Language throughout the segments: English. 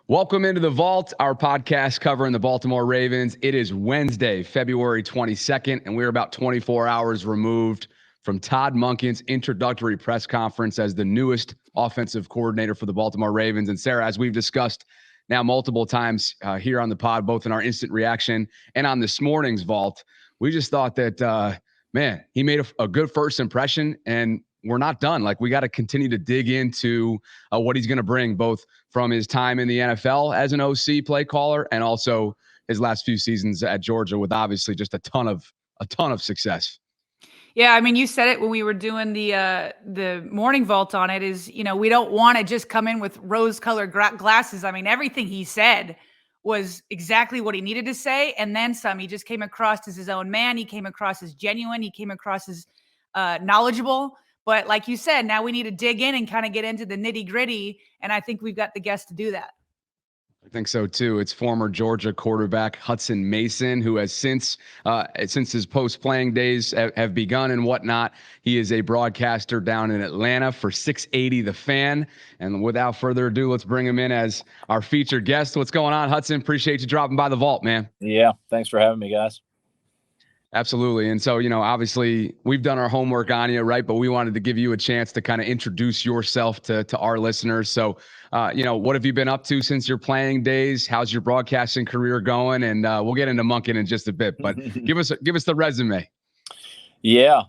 Welcome into the Vault, our podcast covering the Baltimore Ravens. It is Wednesday, February 22nd, and we're about 24 hours removed from Todd Monken's introductory press conference as the newest offensive coordinator for the Baltimore Ravens. And Sarah, as we've discussed now multiple times here on the pod, both in our instant reaction and on this morning's Vault, we just thought that, he made a good first impression, and we're not done. Like, we got to continue to dig into what he's going to bring, both from his time in the NFL as an OC play caller and also his last few seasons at Georgia with obviously just a ton of success. Yeah, I mean, you said it when we were doing the morning vault on it is, we don't want to just come in with rose-colored glasses. I mean, everything he said was exactly what he needed to say, and then some. He just came across as his own man. He came across as genuine. He came across as knowledgeable. But like you said, now we need to dig in and kind of get into the nitty-gritty, and I think we've got the guests to do that. I think so too. It's former Georgia quarterback Hutson Mason, who has since his post-playing days have begun and whatnot. He is a broadcaster down in Atlanta for 680 The Fan. And without further ado, let's bring him in as our featured guest. What's going on, Hutson? Appreciate you dropping by the Vault, man. Yeah, thanks for having me, guys. Absolutely. And so, obviously we've done our homework on you, right? But we wanted to give you a chance to kind of introduce yourself to our listeners. So, what have you been up to since your playing days? How's your broadcasting career going? And we'll get into Monken in just a bit, but give us the resume. Yeah.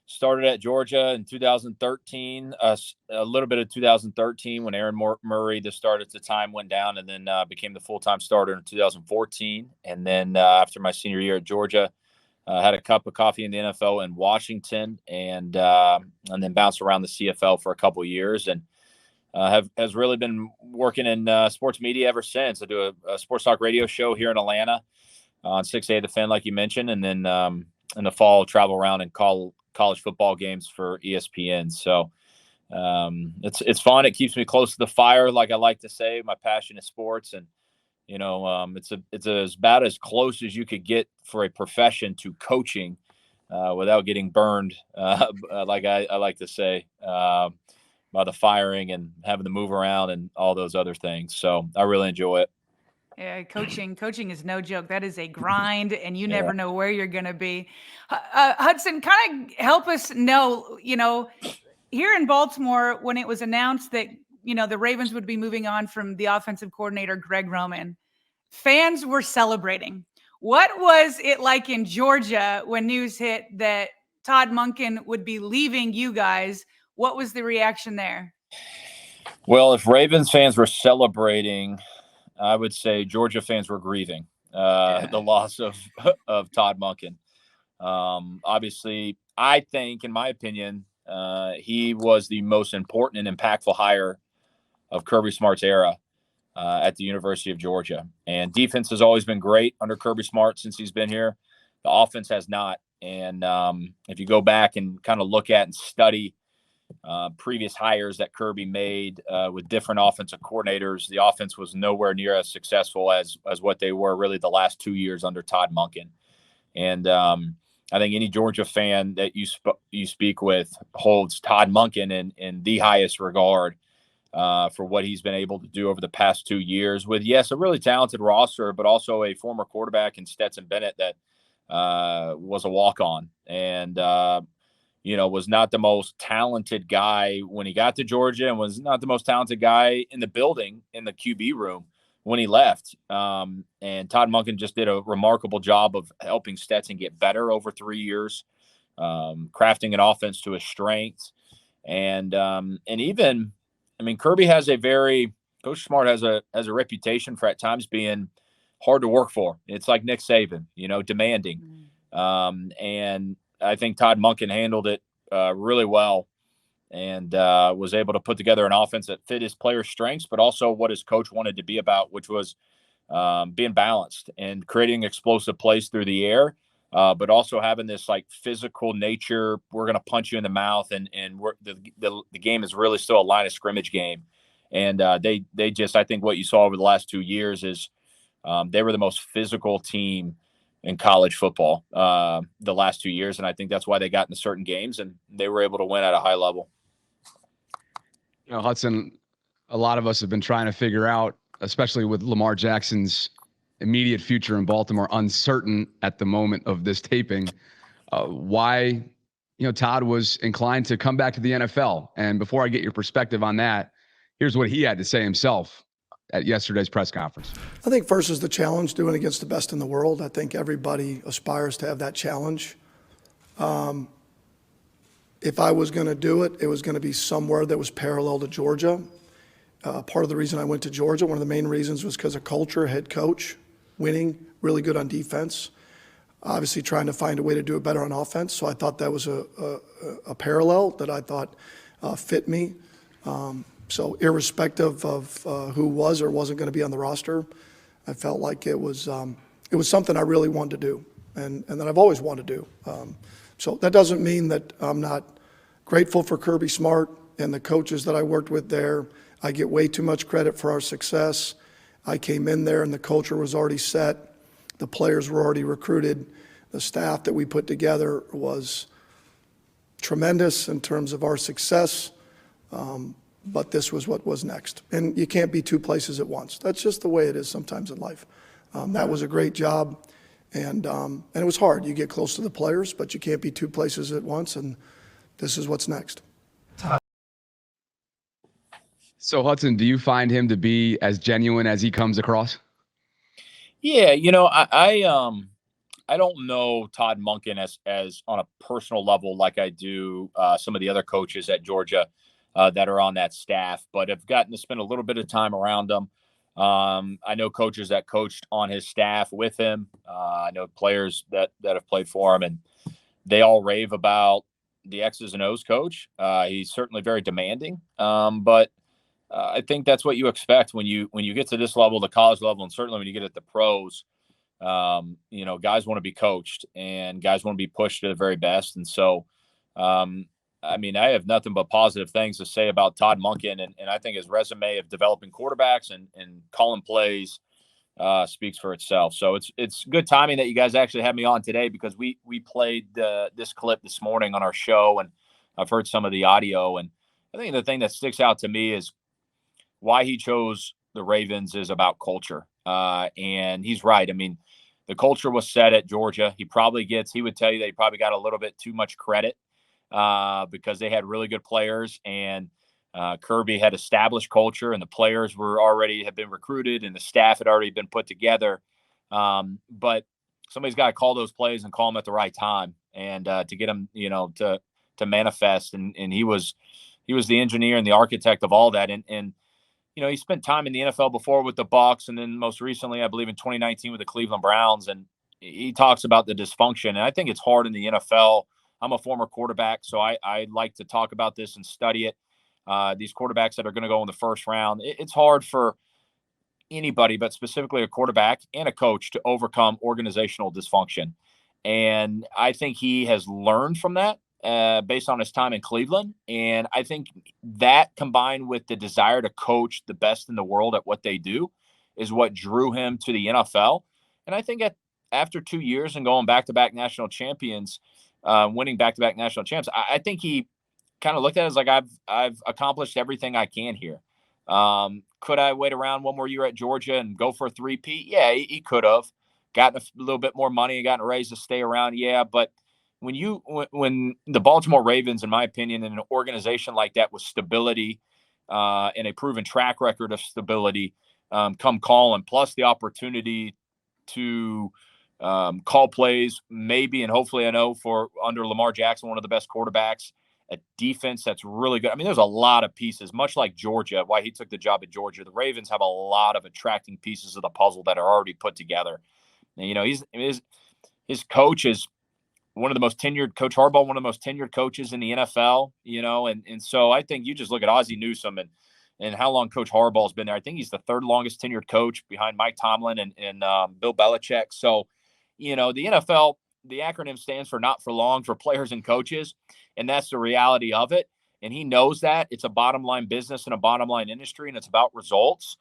Started at Georgia in 2013, a little bit of 2013 when Aaron Murray, the start at the time, went down, and then became the full-time starter in 2014. And then after my senior year at Georgia, had a cup of coffee in the NFL in Washington, and then bounced around the CFL for a couple of years, and has really been working in sports media ever since. I do a sports talk radio show here in Atlanta on 680 The Fan, like you mentioned, and then in the fall travel around and call college football games for ESPN. So it's fun. It keeps me close to the fire, like I like to say. My passion is sports, and it's about as close as you could get for a profession to coaching without getting burned, like I like to say, by the firing and having to move around and all those other things. So I really enjoy it. Yeah, coaching is no joke. That is a grind, and you never know where you're going to be. Hutson, kind of help us know, here in Baltimore, when it was announced that, the Ravens would be moving on from the offensive coordinator, Greg Roman, fans were celebrating. What was it like in Georgia when news hit that Todd Monken would be leaving you guys? What was the reaction there? Well, if Ravens fans were celebrating, I would say Georgia fans were grieving the loss of Todd Monken. Obviously, I think, in my opinion, he was the most important and impactful hire of Kirby Smart's era at the University of Georgia. And defense has always been great under Kirby Smart since he's been here. The offense has not. And if you go back and kind of look at and study previous hires that Kirby made with different offensive coordinators, the offense was nowhere near as successful as what they were really the last 2 years under Todd Monken. And I think any Georgia fan that you speak with holds Todd Monken in the highest regard for what he's been able to do over the past 2 years with, yes, a really talented roster, but also a former quarterback in Stetson Bennett that was a walk-on and was not the most talented guy when he got to Georgia and was not the most talented guy in the building, in the QB room when he left. And Todd Monken just did a remarkable job of helping Stetson get better over 3 years, crafting an offense to his strengths. And even, Kirby has Coach Smart has a reputation for at times being hard to work for. It's like Nick Saban, demanding. And I think Todd Monken handled it really well and was able to put together an offense that fit his players' strengths, but also what his coach wanted to be about, which was being balanced and creating explosive plays through the air, but also having this like physical nature. We're going to punch you in the mouth, and the game is really still a line of scrimmage game. And they just, I think what you saw over the last 2 years is they were the most physical team in college football the last 2 years. And I think that's why they got into certain games and they were able to win at a high level. Hutson, a lot of us have been trying to figure out, especially with Lamar Jackson's immediate future in Baltimore uncertain at the moment of this taping, why Todd was inclined to come back to the NFL. And before I get your perspective on that, here's what he had to say himself at yesterday's press conference. I think first is the challenge, doing against the best in the world. I think everybody aspires to have that challenge. If I was going to do it, it was going to be somewhere that was parallel to Georgia. Part of the reason I went to Georgia, one of the main reasons, was because of culture, head coach, winning, really good on defense. Obviously trying to find a way to do it better on offense. So I thought that was a parallel that I thought fit me. So irrespective of who was or wasn't going to be on the roster, I felt like it was something I really wanted to do and that I've always wanted to do. So that doesn't mean that I'm not grateful for Kirby Smart and the coaches that I worked with there. I get way too much credit for our success. I came in there and the culture was already set. The players were already recruited. The staff that we put together was tremendous in terms of our success. But this was what was next. And you can't be two places at once. That's just the way it is sometimes in life. That was a great job. And it was hard. You get close to the players, but you can't be two places at once. And this is what's next. So, Hutson, do you find him to be as genuine as he comes across? Yeah, I don't know Todd Monken as on a personal level like I do some of the other coaches at Georgia that are on that staff, but I've gotten to spend a little bit of time around him. I know coaches that coached on his staff with him. I know players that have played for him, and they all rave about the X's and O's coach. He's certainly very demanding, but I think that's what you expect when you get to this level, the college level, and certainly when you get at the pros. Guys want to be coached and guys want to be pushed to the very best. And so, I have nothing but positive things to say about Todd Monken, and I think his resume of developing quarterbacks and calling plays speaks for itself. So it's good timing that you guys actually had me on today, because we played this clip this morning on our show, and I've heard some of the audio. And I think the thing that sticks out to me is why he chose the Ravens is about culture. And he's right. The culture was set at Georgia. He would tell you they probably got a little bit too much credit because they had really good players, and Kirby had established culture, and the players had been recruited, and the staff had already been put together. But somebody's got to call those plays and call them at the right time, and to get them, to manifest. And he was the engineer and the architect of all that. And he spent time in the NFL before with the Bucs, and then most recently, I believe in 2019 with the Cleveland Browns. And he talks about the dysfunction. And I think it's hard in the NFL. I'm a former quarterback, so I like to talk about this and study it. These quarterbacks that are going to go in the first round, it's hard for anybody, but specifically a quarterback and a coach, to overcome organizational dysfunction. And I think he has learned from that based on his time in Cleveland. And I think that, combined with the desire to coach the best in the world at what they do, is what drew him to the NFL. And I think after 2 years and going back-to-back national champions, winning back-to-back national champs, I think he kind of looked at it as like, I've accomplished everything I can here. Could I wait around one more year at Georgia and go for a three-peat? Yeah, he could have gotten a little bit more money and gotten a raise to stay around. Yeah, but when the Baltimore Ravens, in my opinion, in an organization like that with stability and a proven track record of stability, come calling, plus the opportunity to call plays, maybe, and hopefully, I know, for under Lamar Jackson, one of the best quarterbacks, a defense that's really good. There's a lot of pieces, much like Georgia, why he took the job at Georgia. The Ravens have a lot of attracting pieces of the puzzle that are already put together. And, his coach is one of the most tenured, Coach Harbaugh, one of the most tenured coaches in the NFL, and so I think you just look at Ozzie Newsome and how long Coach Harbaugh's been there. I think he's the third longest tenured coach behind Mike Tomlin and Bill Belichick. So, the NFL, the acronym stands for not for long, for players and coaches, and that's the reality of it. And he knows that it's a bottom line business and a bottom line industry, and it's about results.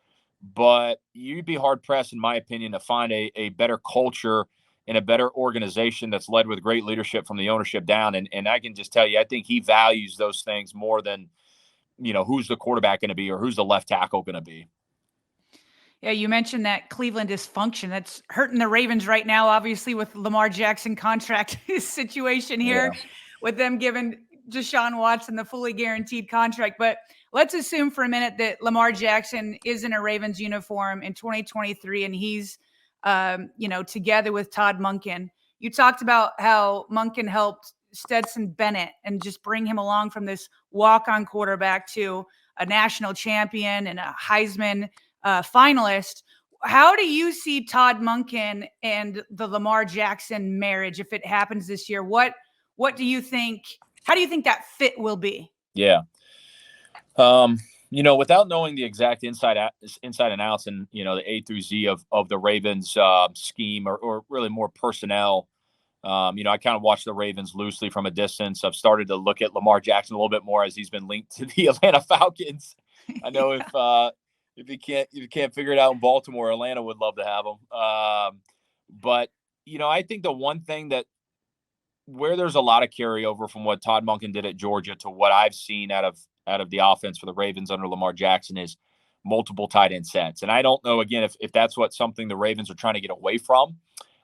But you'd be hard pressed, in my opinion, to find a better culture and a better organization that's led with great leadership from the ownership down. And I can just tell you, I think he values those things more than who's the quarterback going to be or who's the left tackle going to be. Yeah, you mentioned that Cleveland dysfunction that's hurting the Ravens right now, obviously with Lamar Jackson contract situation here, with them giving Deshaun Watson the fully guaranteed contract. But let's assume for a minute that Lamar Jackson is in a Ravens uniform in 2023 and he's, together with Todd Monken. You talked about how Monken helped Stetson Bennett and just bring him along from this walk-on quarterback to a national champion and a Heisman finalist. How do you see Todd Monken and the Lamar Jackson marriage if it happens this year? What do you think? How do you think that fit will be? Yeah. Without knowing the exact inside and outs and, the A through Z of the Ravens scheme or really more personnel, I kind of watch the Ravens loosely from a distance. I've started to look at Lamar Jackson a little bit more as he's been linked to the Atlanta Falcons. I know if you can't figure it out in Baltimore, Atlanta would love to have him. But I think the one thing that where there's a lot of carryover from what Todd Monken did at Georgia to what I've seen out of the offense for the Ravens under Lamar Jackson is multiple tight end sets. And I don't know, again, if that's something the Ravens are trying to get away from,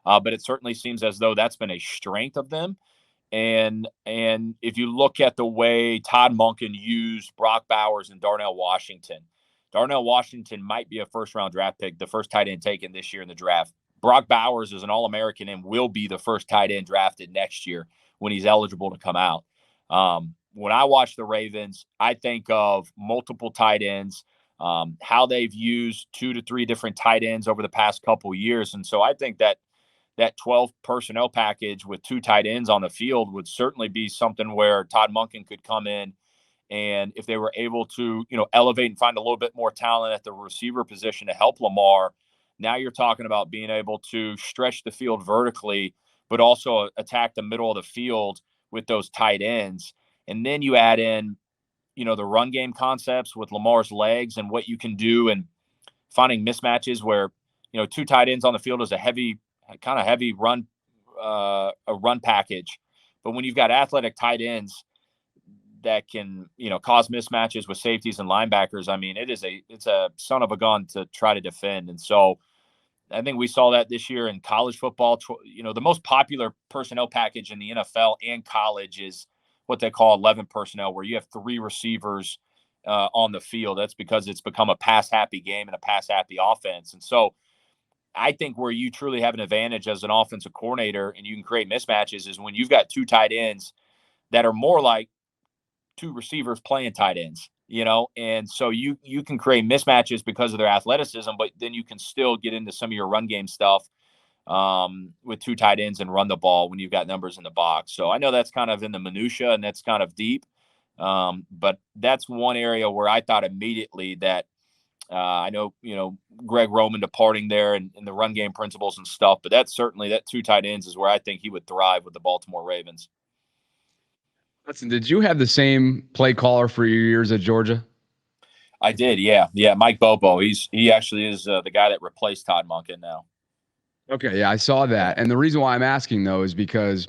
but it certainly seems as though that's been a strength of them. And if you look at the way Todd Monken used Brock Bowers and Darnell Washington might be a first-round draft pick, the first tight end taken this year in the draft. Brock Bowers is an All-American and will be the first tight end drafted next year when he's eligible to come out. When I watch the Ravens, I think of multiple tight ends, how they've used 2 to 3 different tight ends over the past couple years. And so I think that 12 personnel package with 2 tight ends on the field would certainly be something where Todd Monken could come in. And if they were able to, elevate and find a little bit more talent at the receiver position to help Lamar, now you're talking about being able to stretch the field vertically, but also attack the middle of the field with those tight ends. And then you add in, the run game concepts with Lamar's legs and what you can do and finding mismatches where, 2 tight ends on the field is a heavy run, a run package. But when you've got athletic tight ends that can, cause mismatches with safeties and linebackers, I mean, it's a son of a gun to try to defend. And so I think we saw that this year in college football. The most popular personnel package in the NFL and college is what they call 11 personnel, where you have 3 receivers on the field. That's because it's become a pass-happy game and a pass-happy offense. And so I think where you truly have an advantage as an offensive coordinator and you can create mismatches is when you've got 2 tight ends that are more like 2 receivers playing tight ends, and so you can create mismatches because of their athleticism, but then you can still get into some of your run game stuff with 2 tight ends and run the ball when you've got numbers in the box. So I know that's kind of in the minutia and that's kind of deep, but that's one area where I thought immediately that I know, Greg Roman departing there and the run game principles and stuff, but that's certainly that 2 tight ends is where I think he would thrive with the Baltimore Ravens. Listen, did you have the same play caller for your years at Georgia? I did, yeah. Mike Bobo. He actually is the guy that replaced Todd Monken now. Okay, yeah, I saw that. And the reason why I'm asking, though, is because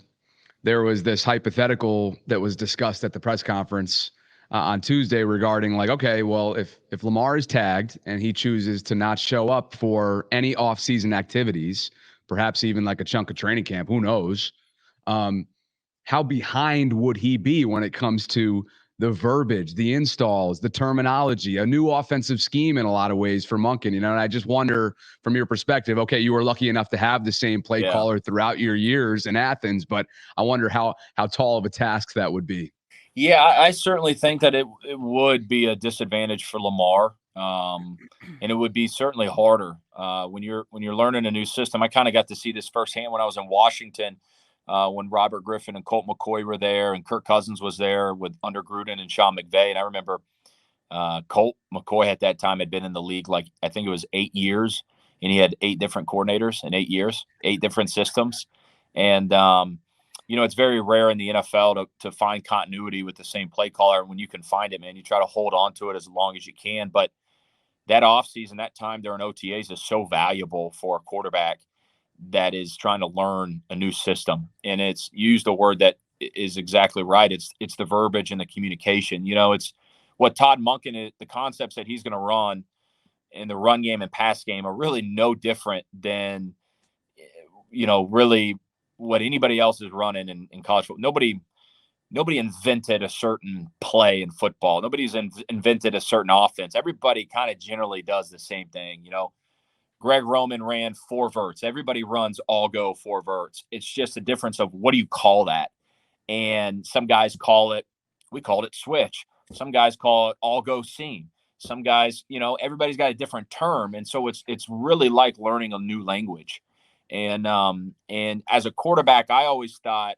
there was this hypothetical that was discussed at the press conference on Tuesday regarding if Lamar is tagged and he chooses to not show up for any off-season activities, perhaps even like a chunk of training camp, who knows, how behind would he be when it comes to the verbiage, the installs, the terminology, a new offensive scheme in a lot of ways for Monken, and I just wonder from your perspective, okay, you were lucky enough to have the same play caller throughout your years in Athens, but I wonder how tall of a task that would be. Yeah, I certainly think that it would be a disadvantage for Lamar, and it would be certainly harder when you're learning a new system. I kind of got to see this firsthand when I was in Washington. When Robert Griffin and Colt McCoy were there and Kirk Cousins was there with under Gruden and Sean McVay. And I remember Colt McCoy at that time had been in the league, I think it was 8 years, and he had 8 different coordinators in 8 years, 8 different systems. And, it's very rare in the NFL to find continuity with the same play caller. When you can find it, man, you try to hold on to it as long as you can. But that offseason, that time during OTAs is so valuable for a quarterback that is trying to learn a new system. And it's used a word that is exactly right. It's the verbiage and the communication. It's what Todd Monken is, the concepts that he's going to run in the run game and pass game are really no different than, really what anybody else is running in college football. Nobody invented a certain play in football. Nobody's invented a certain offense. Everybody kind of generally does the same thing. Greg Roman ran 4 verts. Everybody runs all go 4 verts. It's just a difference of what do you call that? And some guys we called it switch. Some guys call it all go seam. Some guys, everybody's got a different term. And so it's really like learning a new language. And as a quarterback, I always thought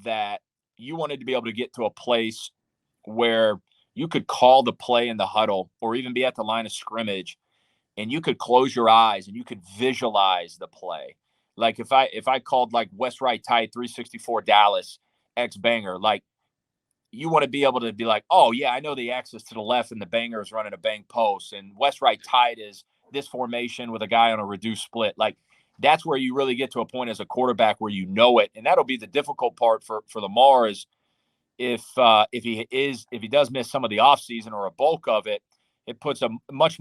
that you wanted to be able to get to a place where you could call the play in the huddle or even be at the line of scrimmage and you could close your eyes and you could visualize the play. Like if I called like West Right Tight 364 Dallas X banger, like you want to be able to be like, oh yeah, I know the X is to the left and the banger is running a bang post and West Right Tight is this formation with a guy on a reduced split. Like that's where you really get to a point as a quarterback where you know it. And that'll be the difficult part for Lamar is if he does miss some of the offseason or a bulk of it, it puts a lot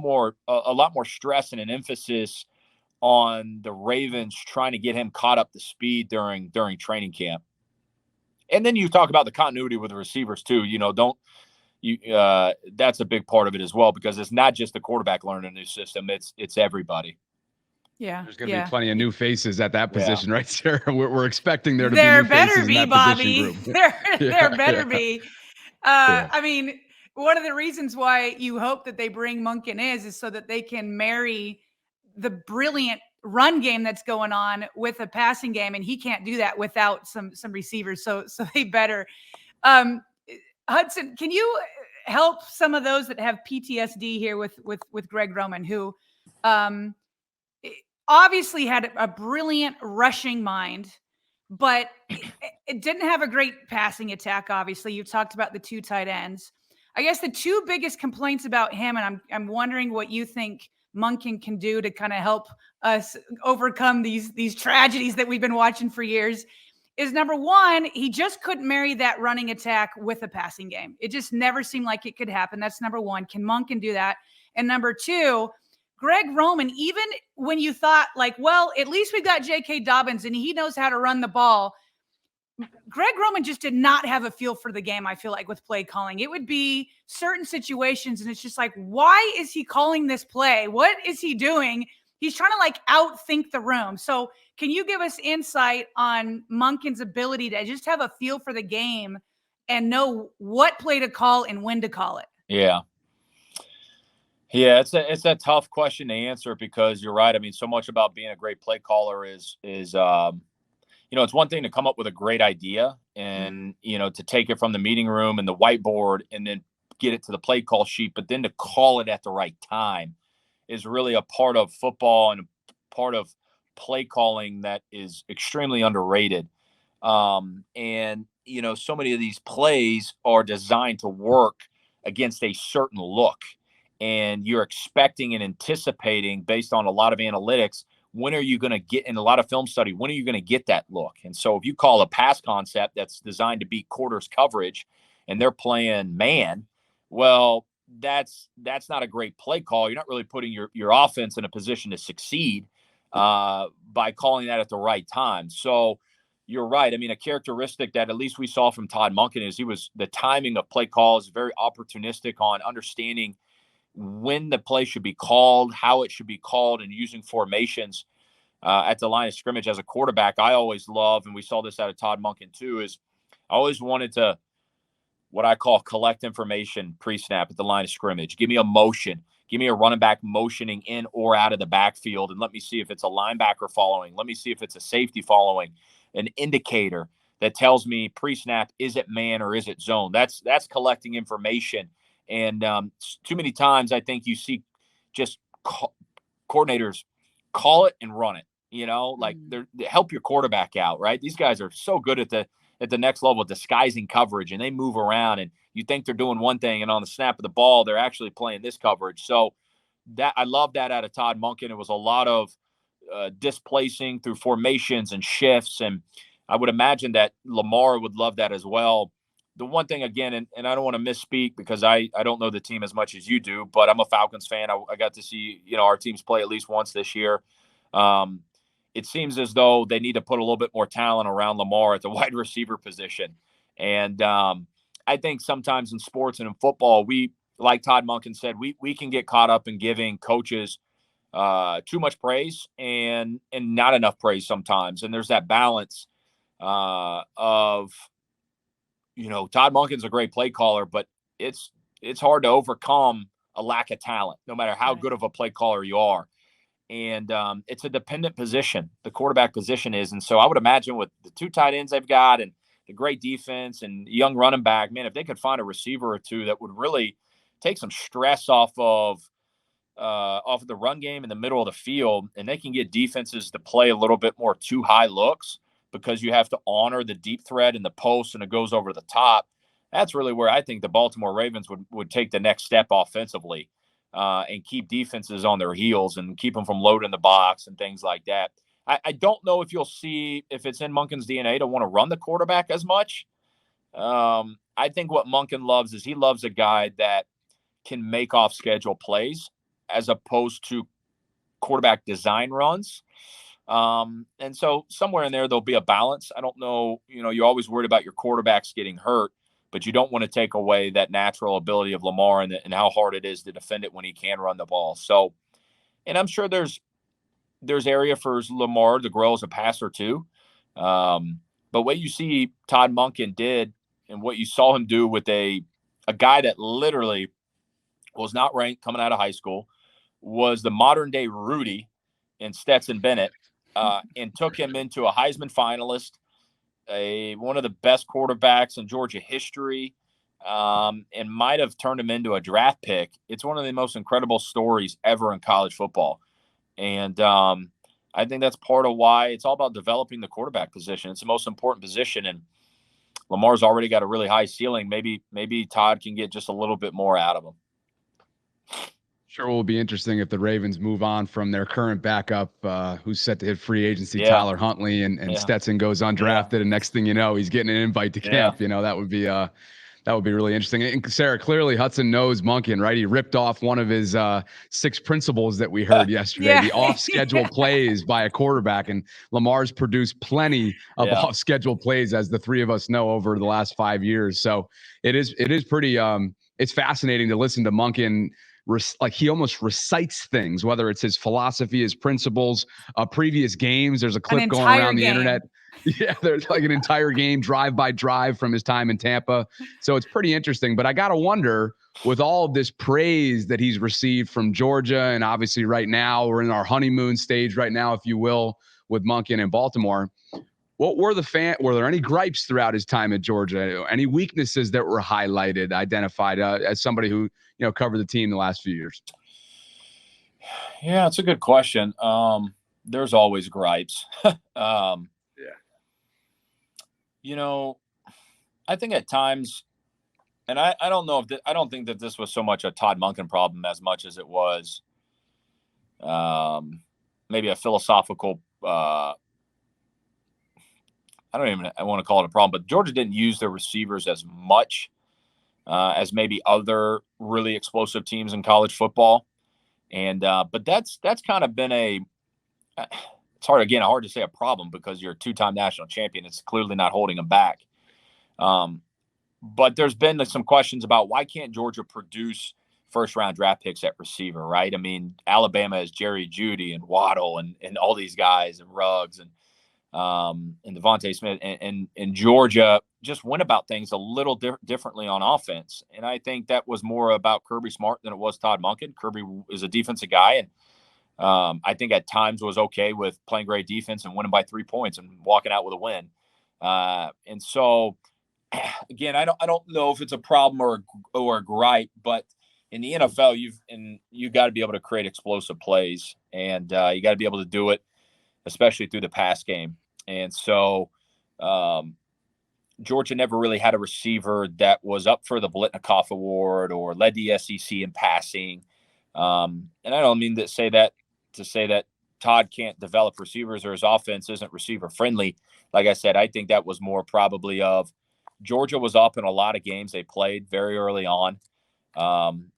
more stress and an emphasis on the Ravens trying to get him caught up to speed during training camp. And then you talk about the continuity with the receivers too. That's a big part of it as well, because it's not just the quarterback learning a new system. It's everybody. Yeah. There's going to be plenty of new faces at that position right there. We're expecting there to there be new faces better be, in that Bobby. position group. There better be. I mean, one of the reasons why you hope that they bring Monken is so that they can marry the brilliant run game that's going on with a passing game, and he can't do that without some receivers. So they better. Hutson, can you help some of those that have PTSD here with Greg Roman, who obviously had a brilliant rushing mind, but it didn't have a great passing attack. Obviously, you talked about the 2 tight ends. I guess the 2 biggest complaints about him, and I'm wondering what you think Monken can do to kind of help us overcome these tragedies that we've been watching for years, is number 1, he just couldn't marry that running attack with a passing game. It just never seemed like it could happen. That's number 1. Can Monken do that? And number 2, Greg Roman, even when you thought like, well, at least we've got J.K. Dobbins and he knows how to run the ball, Greg Roman just did not have a feel for the game, I feel like, with play calling. It would be certain situations, and it's just like, why is he calling this play? What is he doing? He's trying to like outthink the room. So can you give us insight on Monken's ability to just have a feel for the game and know what play to call and when to call it? Yeah. Yeah, it's a tough question to answer, because you're right. I mean, so much about being a great play caller is it's one thing to come up with a great idea and, to take it from the meeting room and the whiteboard and then get it to the play call sheet, but then to call it at the right time is really a part of football and a part of play calling that is extremely underrated. So many of these plays are designed to work against a certain look, and you're expecting and anticipating based on a lot of analytics, when are you going to get, in a lot of film study, when are you going to get that look? And so if you call a pass concept that's designed to beat quarters coverage and they're playing man, well, that's not a great play call. You're not really putting your offense in a position to succeed by calling that at the right time. So you're right. I mean, a characteristic that at least we saw from Todd Monken is the timing of play calls, very opportunistic on understanding when the play should be called, how it should be called, and using formations at the line of scrimmage. As a quarterback, I always love, and we saw this out of Todd Monken too, is I always wanted to, what I call, collect information pre-snap at the line of scrimmage. Give me a motion. Give me a running back motioning in or out of the backfield, and let me see if it's a linebacker following. Let me see if it's a safety following, an indicator that tells me pre-snap, is it man or is it zone? That's collecting information. And too many times I think you see just coordinators call it and run it, they help your quarterback out, right? These guys are so good at the next level of disguising coverage, and they move around and you think they're doing one thing, and on the snap of the ball, they're actually playing this coverage. So that, I love that out of Todd Monken. It was a lot of displacing through formations and shifts. And I would imagine that Lamar would love that as well. the one thing again, and I don't want to misspeak because I don't know the team as much as you do, but I'm a Falcons fan. I got to see, our teams play at least once this year. It seems as though they need to put a little bit more talent around Lamar at the wide receiver position. And I think sometimes in sports and in football, we, like Todd Monken said, we can get caught up in giving coaches too much praise and not enough praise sometimes. And there's that balance of, Todd Monken's a great play caller, but it's hard to overcome a lack of talent, no matter how good of a play caller you are. And it's a dependent position, the quarterback position is. And so I would imagine with the 2 tight ends they've got and the great defense and young running back, man, if they could find a receiver or two that would really take some stress off of the run game in the middle of the field, and they can get defenses to play a little bit more too high looks because you have to honor the deep threat in the post and it goes over the top. That's really where I think the Baltimore Ravens would take the next step offensively and keep defenses on their heels and keep them from loading the box and things like that. I don't know if you'll see if it's in Monken's DNA to want to run the quarterback as much. I think what Monken loves is he loves a guy that can make off schedule plays as opposed to quarterback design runs. And so somewhere in there, there'll be a balance. I don't know, you're always worried about your quarterbacks getting hurt, but you don't want to take away that natural ability of Lamar and how hard it is to defend it when he can run the ball. So, and I'm sure there's area for Lamar to grow as a passer too. But what you see Todd Monken did and what you saw him do with a guy that literally was not ranked coming out of high school, was the modern day Rudy in Stetson Bennett, and took him into a Heisman finalist, one of the best quarterbacks in Georgia history, and might have turned him into a draft pick. It's one of the most incredible stories ever in college football. And I think that's part of why it's all about developing the quarterback position. It's the most important position, and Lamar's already got a really high ceiling. Maybe Todd can get just a little bit more out of him. Sure will be interesting if the Ravens move on from their current backup, who's set to hit free agency, Tyler Huntley, and Stetson goes undrafted, and next thing you know, he's getting an invite to camp. That would be really interesting. And Sarah, clearly Hutson knows Monken, right? He ripped off one of his 6 principles that we heard yesterday, the off-schedule plays by a quarterback. And Lamar's produced plenty of off-schedule plays, as the 3 of us know, over the last 5 years. So it is pretty it's fascinating to listen to Monken. Like he almost recites things, whether it's his philosophy, his principles, previous games. There's a clip going around the internet. Yeah, there's like an entire game drive by drive from his time in Tampa. So it's pretty interesting. But I got to wonder, with all of this praise that he's received from Georgia, and obviously right now we're in our honeymoon stage right now, if you will, with Monken in Baltimore. What were were there any gripes throughout his time at Georgia? Any weaknesses that were highlighted, identified as somebody who, covered the team the last few years? Yeah, it's a good question. There's always gripes. I think at times, and I don't know if I don't think that this was so much a Todd Monken problem as much as it was maybe a philosophical. I want to call it a problem, but Georgia didn't use their receivers as much as maybe other really explosive teams in college football. And, but that's kind of been it's hard to say a problem because you're a 2-time national champion. It's clearly not holding them back. But there's been some questions about why can't Georgia produce first-round draft picks at receiver, right? I mean, Alabama has Jerry Jeudy and Waddle and all these guys and Ruggs and Devontae Smith, and Georgia just went about things a little differently on offense. And I think that was more about Kirby Smart than it was Todd Monken. Kirby is a defensive guy, and I think at times was okay with playing great defense and winning by 3 points and walking out with a win. And so, again, I don't know if it's a problem or a gripe, but in the NFL, you got to be able to create explosive plays, and you got to be able to do it, especially through the pass game. And so Georgia never really had a receiver that was up for the Blitnikoff Award or led the SEC in passing. And I don't mean to say that Todd can't develop receivers or his offense isn't receiver friendly. Like I said, I think that was more probably of Georgia was up in a lot of games they played very early on.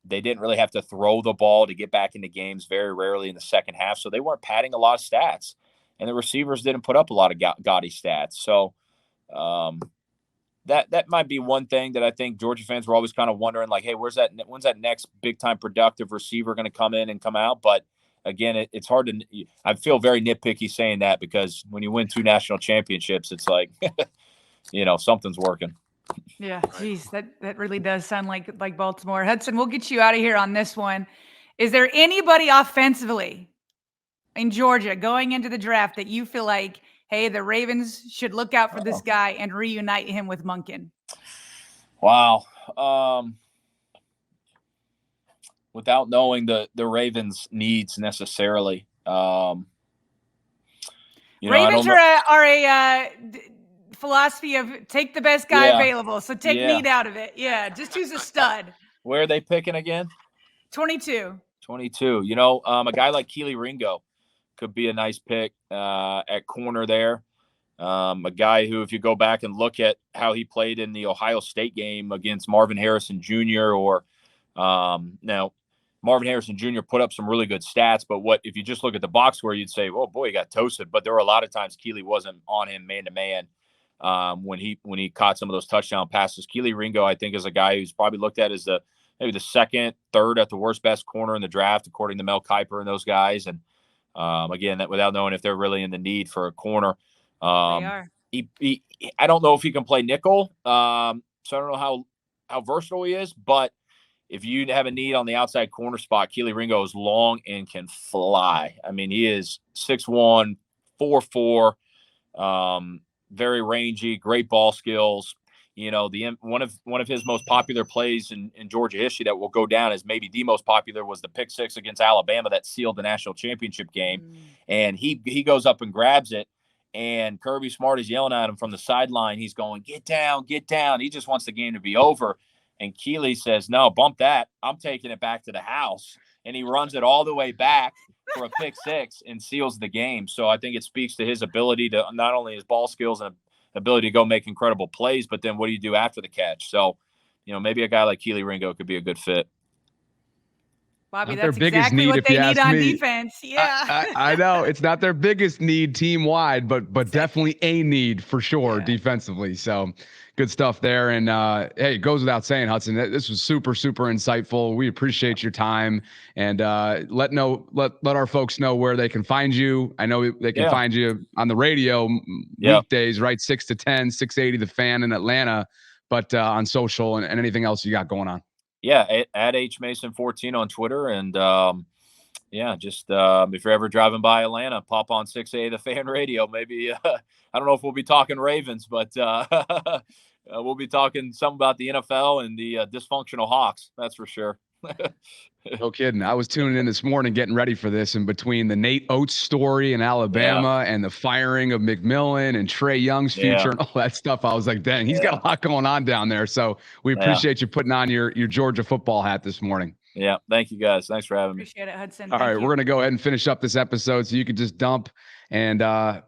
They didn't really have to throw the ball to get back into games very rarely in the second half, so they weren't padding a lot of stats, and the receivers didn't put up a lot of gaudy stats. So that might be one thing that I think Georgia fans were always kind of wondering, like, hey, when's that next big time productive receiver going to come in and come out? But again, it's hard to. I feel very nitpicky saying that, because when you win 2 national championships, it's like, something's working. Yeah, geez, that really does sound like Baltimore. Hutson, we'll get you out of here on this one. Is there anybody offensively in Georgia going into the draft that you feel like, hey, the Ravens should look out for this guy and reunite him with Monken? Wow. Without knowing the Ravens' needs necessarily, Ravens are a philosophy of take the best guy available. So take need out of it. Yeah, just choose a stud. Where are they picking again? 22. 22. A guy like Keely Ringo could be a nice pick at corner there. A guy who, if you go back and look at how he played in the Ohio State game against Marvin Harrison Jr. or now Marvin Harrison Jr. put up some really good stats, but if you just look at the box score, you'd say, oh boy, he got toasted. But there were a lot of times Keely wasn't on him man to man when he caught some of those touchdown passes. Keely Ringo, I think, is a guy who's probably looked at as maybe the second, third at the worst best corner in the draft, according to Mel Kiper and those guys. And again, that without knowing if they're really in the need for a corner. They are. I don't know if he can play nickel. So I don't know how versatile he is, but if you have a need on the outside corner spot, Keely Ringo is long and can fly. I mean, he is 6'1", 4'4", very rangy, great ball skills. One of his most popular plays in Georgia history that will go down as maybe the most popular was the pick 6 against Alabama that sealed the national championship game. And he goes up and grabs it, and Kirby Smart is yelling at him from the sideline. He's going, get down, get down. He just wants the game to be over. And Keely says, no, bump that. I'm taking it back to the house. And he runs it all the way back for a pick 6 and seals the game. So I think it speaks to his ability to not only his ball skills and ability to go make incredible plays, but then what do you do after the catch? So, maybe a guy like Keely Ringo could be a good fit. Bobby, that's exactly what they need on defense. Yeah. I know it's not their biggest need team wide, but definitely a need for sure defensively. So good stuff there. And hey, it goes without saying, Hutson, this was super, super insightful. We appreciate your time, and let our folks know where they can find you. I know they can find you on the radio weekdays, right? 6 to 10, 680 The Fan in Atlanta, but on social and anything else you got going on. Yeah, at HMason14 on Twitter. And just if you're ever driving by Atlanta, pop on 6A The Fan radio. Maybe I don't know if we'll be talking Ravens, but we'll be talking something about the NFL and the dysfunctional Hawks. That's for sure. No kidding. I was tuning in this morning getting ready for this, and between the Nate Oates story in Alabama and the firing of McMillan and Trey Young's future and all that stuff, I was like, dang, he's got a lot going on down there. So we appreciate you putting on your Georgia football hat this morning. Yeah. Thank you, guys. Thanks for having me. Appreciate it, Hutson. All right. We're going to go ahead and finish up this episode so you could just dump. And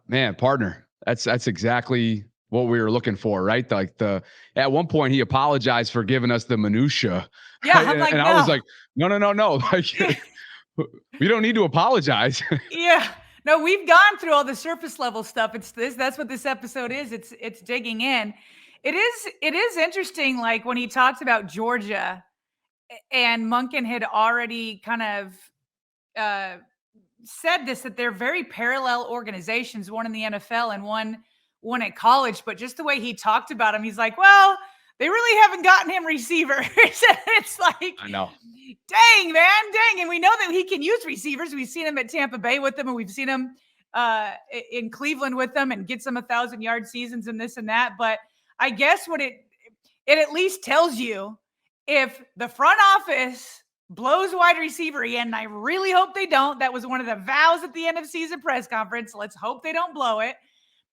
man, partner, that's exactly what we were looking for, right? Like at one point he apologized for giving us the minutia. Yeah, I'm like, I was like, no. Like, we don't need to apologize. Yeah, no, we've gone through all the surface level stuff. That's what this episode is. It's digging in. It is interesting. Like when he talks about Georgia, and Monken had already kind of said this, that they're very parallel organizations, one in the NFL and one at college. But just the way he talked about him, he's like, well, they really haven't gotten him receivers. It's like, I know. Dang, man, dang. And we know that he can use receivers. We've seen him at Tampa Bay with them, and we've seen him in Cleveland with them, and get some 1,000-yard seasons and this and that. But I guess what it at least tells you, if the front office blows wide receiver again, and I really hope they don't. That was one of the vows at the end of season press conference. Let's hope they don't blow it.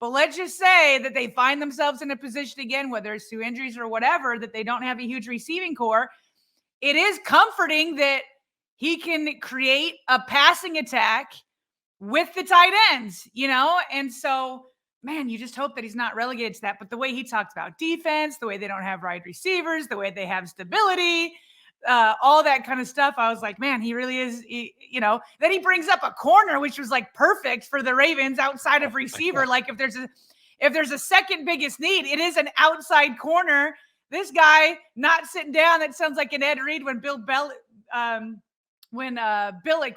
But let's just say that they find themselves in a position again, whether it's through injuries or whatever, that they don't have a huge receiving core. It is comforting that he can create a passing attack with the tight ends, And so man, you just hope that he's not relegated to that. But the way he talked about defense, the way they don't have wide receivers, the way they have stability, all that kind of stuff, I was like, man, he really is, Then he brings up a corner, which was like perfect for the Ravens outside of receiver. Like if there's a second biggest need, it is an outside corner. This guy not sitting down. That sounds like an Ed Reed when Billick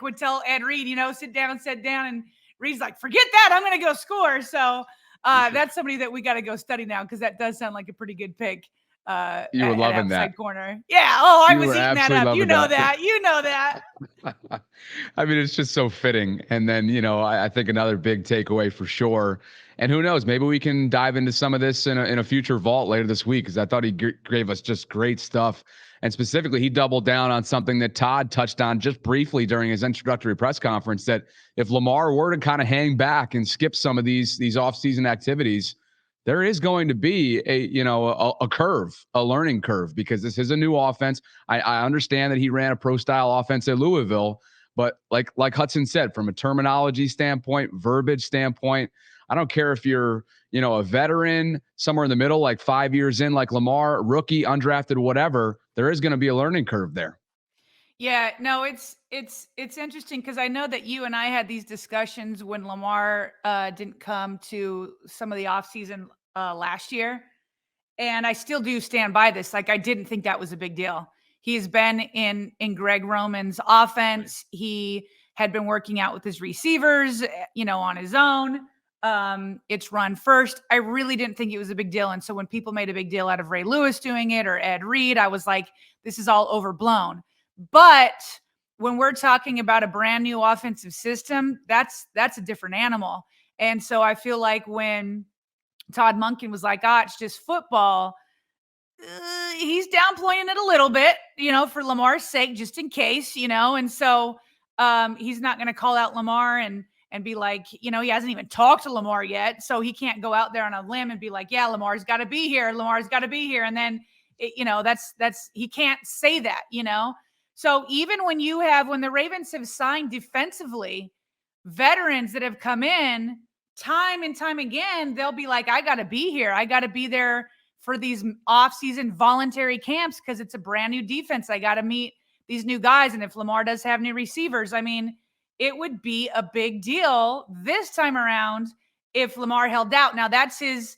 would tell Ed Reed, sit down, and Reed's like, forget that, I'm going to go score. So that's somebody that we got to go study now, because that does sound like a pretty good pick. You were loving outside that corner. Yeah. Oh, I was eating that up. You know that. I mean, it's just so fitting. And then, I think another big takeaway for sure. And who knows, maybe we can dive into some of this in a future vault later this week, because I thought he gave us just great stuff. And specifically, he doubled down on something that Todd touched on just briefly during his introductory press conference, that if Lamar were to kind of hang back and skip some of these offseason activities, there is going to be a curve, a learning curve, because this is a new offense. I understand that he ran a pro style offense at Louisville, but like Hutson said, from a terminology standpoint, verbiage standpoint, I don't care if you're, a veteran somewhere in the middle, like 5 years in, like Lamar, rookie, undrafted, whatever, there is going to be a learning curve there. Yeah, no, it's interesting, because I know that you and I had these discussions when Lamar didn't come to some of the offseason last year. And I still do stand by this. Like, I didn't think that was a big deal. He's been in Greg Roman's offense. Right. He had been working out with his receivers, on his own. It's run first. I really didn't think it was a big deal. And so when people made a big deal out of Ray Lewis doing it or Ed Reed, I was like, this is all overblown. But when we're talking about a brand new offensive system, that's a different animal. And so I feel like when Todd Monken was like, it's just football, he's downplaying it a little bit, for Lamar's sake, just in case, and so he's not going to call out Lamar and be like, he hasn't even talked to Lamar yet, so he can't go out there on a limb and be like, yeah, Lamar's got to be here, and then that's he can't say that, So even when the Ravens have signed defensively veterans that have come in time and time again, they'll be like, I got to be here. I got to be there for these off-season voluntary camps because it's a brand new defense. I got to meet these new guys. And if Lamar does have new receivers, I mean, it would be a big deal this time around if Lamar held out. Now, that's his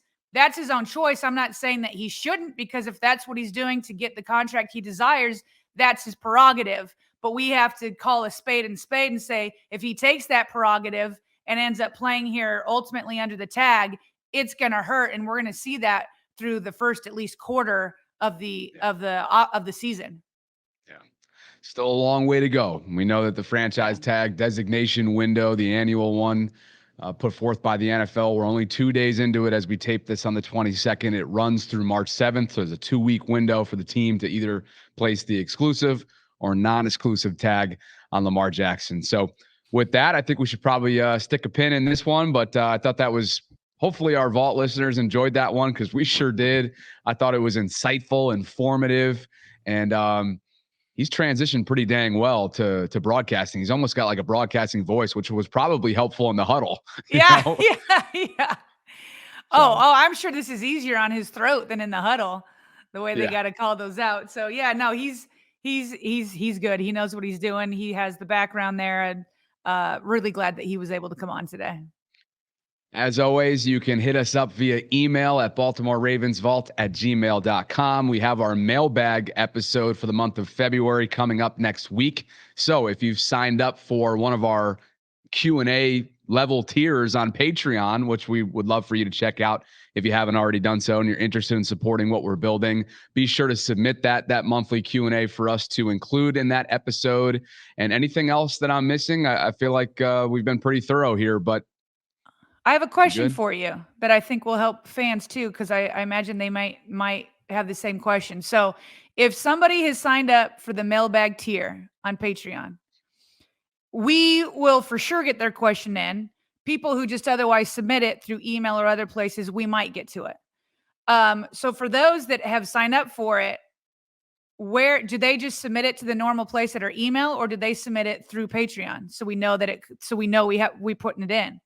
own choice. I'm not saying that he shouldn't, because if that's what he's doing to get the contract he desires, that's his prerogative. But we have to call a spade and say, if he takes that prerogative and ends up playing here ultimately under the tag, it's going to hurt. And we're going to see that through the first at least quarter of the season. Yeah. Still a long way to go. We know that the franchise tag designation window, the annual one, put forth by the NFL, we're only 2 days into it as we tape this on the 22nd. It runs through March 7th. So there's a 2-week window for the team to either place the exclusive or non-exclusive tag on Lamar Jackson. So with that, I think we should probably stick a pin in this one, but I thought that was, hopefully our Vault listeners enjoyed that one, because we sure did. I thought it was insightful, informative, and he's transitioned pretty dang well to broadcasting. He's almost got like a broadcasting voice, which was probably helpful in the huddle. Yeah. Oh, I'm sure this is easier on his throat than in the huddle, the way they got to call those out. So yeah, no, he's good. He knows what he's doing. He has the background there, and really glad that he was able to come on today. As always, you can hit us up via email at BaltimoreRavensVault@gmail.com. We have our mailbag episode for the month of February coming up next week. So if you've signed up for one of our Q&A level tiers on Patreon, which we would love for you to check out if you haven't already done so and you're interested in supporting what we're building, be sure to submit that monthly Q&A for us to include in that episode. And anything else that I'm missing, I feel like we've been pretty thorough here, but I have a question for you that I think will help fans too, because I imagine they might have the same question. So if somebody has signed up for the mailbag tier on Patreon, we will for sure get their question in. People who just otherwise submit it through email or other places, we might get to it. So for those that have signed up for it, where do they just submit it to the normal place at our email, or do they submit it through Patreon? So we know that we putting it in.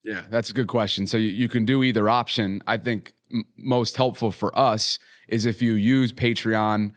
Yeah, that's a good question. So you can do either option. I think most helpful for us is if you use Patreon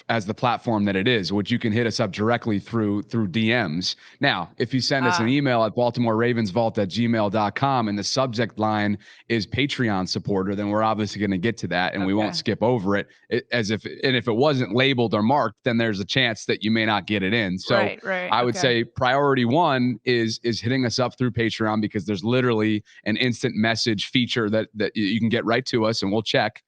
as the platform that it is, which you can hit us up directly through DMs. Now, if you send us an email at BaltimoreRavensVault@gmail.com and the subject line is Patreon supporter, then we're obviously going to get to that and we won't skip over it. If it wasn't labeled or marked, then there's a chance that you may not get it in. So right. I would say priority one is hitting us up through Patreon, because there's literally an instant message feature that you can get right to us and we'll check.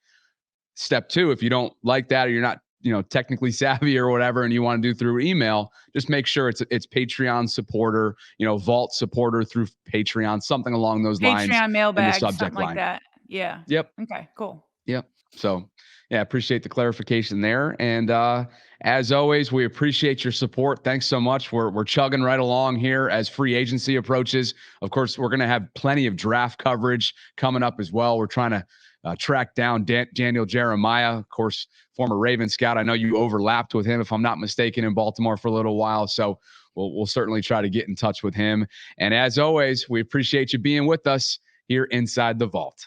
Step two, if you don't like that or you're not technically savvy or whatever, and you want to do through email, just make sure it's Patreon supporter, Vault supporter through Patreon, something along those lines. Patreon mailbag, in the subject something line. like that. Yeah. Yep. Okay, cool. Yep. So yeah, appreciate the clarification there. And as always, we appreciate your support. Thanks so much. We're chugging right along here as free agency approaches. Of course, we're going to have plenty of draft coverage coming up as well. We're trying to track down Daniel Jeremiah, of course, former Raven scout. I know you overlapped with him, if I'm not mistaken, in Baltimore for a little while. So we'll certainly try to get in touch with him. And as always, we appreciate you being with us here inside the Vault.